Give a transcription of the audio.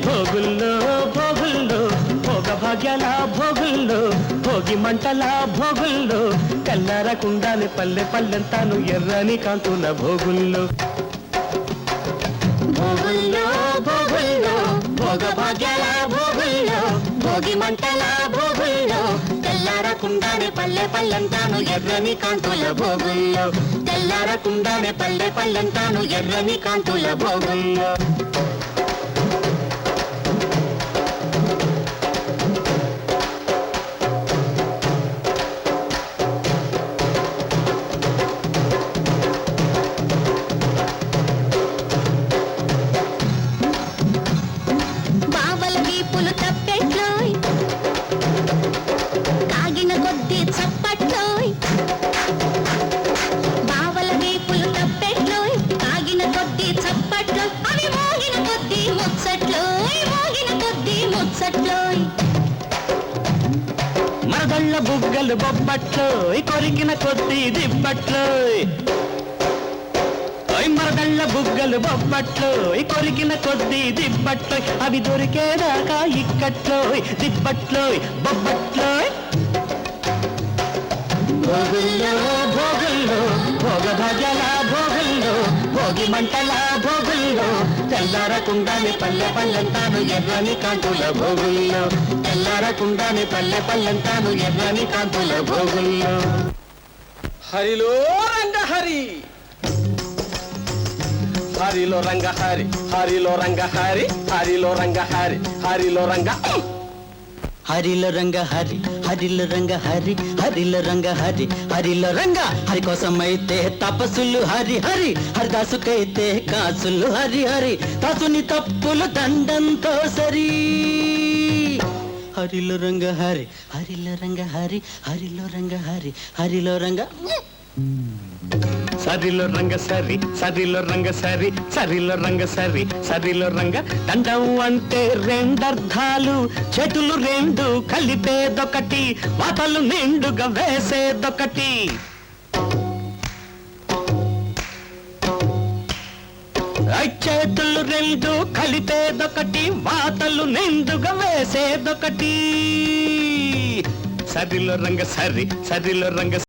భోగుల్లో భోగుల్లో భోగ భాగ్యాల భోగుల్లో భోగి మంటల భోగుల్లో తెల్లారకుండానే పల్లె పల్లెంతాను ఎర్రని కాంతుల భోగుల్లో భోగుల్లో భోగుల్లో భోగ భాగ్యాల భోగుల్లో భోగి మంటల భోగుల్లో తెల్లారకుండానే పల్లె పల్లెంతాను ఎర్రని కాంతుల భోగుల్లో తెల్లారకుండానే పల్లె పల్లెంతాను ఎర్రని కాంతుల భోగుల్లో మరదళ్ళ బుగ్గలు బొబ్బట్లు కొరికిన కొద్ది దిబ్బట్లు మరదళ్ళ బుగ్గలు బొబ్బట్లు కొరికిన కొద్ది దిబ్బట్లు అవి దొరికేదాకా ఇక్కట్లో దిబ్బట్లు బొబ్బట్లు భోగుల్లో భోగుల్లో భోగ భాగ్యాల భోగుల్లో భోగి మంటల భోగుల్లో తెల్లారకుండానే పల్లె పల్లెంతాను ఎర్రని కాంతుల భోగుల్లో తెల్లారకుండానే పల్లె పల్లెంతాను ఎర్రని కాంతుల భోగుల్లో హరిలో రంగ హరి హరిలో రంగ హరి హరిలో రంగ హరి హరిలో రంగ హరి హరిలో రంగ హరిలో రంగ హరి హరిలో రంగ హరి హరిలో రంగ హరి హరిలో రంగ హరి కోసమైతే తపస్సులు హరి హరి హరిదాసుకైతే కాసులు హరి హరి దాసుని తప్పులు దండంతో సరి హరిలో రంగ హరి హరిలో రంగ హరి హరిలో రంగ హరి హరిలో రంగ సరిలో రంగ సరి సరిలో రంగ సరి సరిలో రంగ సరి సరిలో రంగ దండం అంటే రెండర్థాలు చేతులు రెండు కలిపేదొకటి వాతలు నిండుగా వేసేదొకటి చేతులు రెండు కలిపేదొకటి వాతలు నిండుగా వేసేదొకటి సరిలో రంగ సరి సరిలో రంగ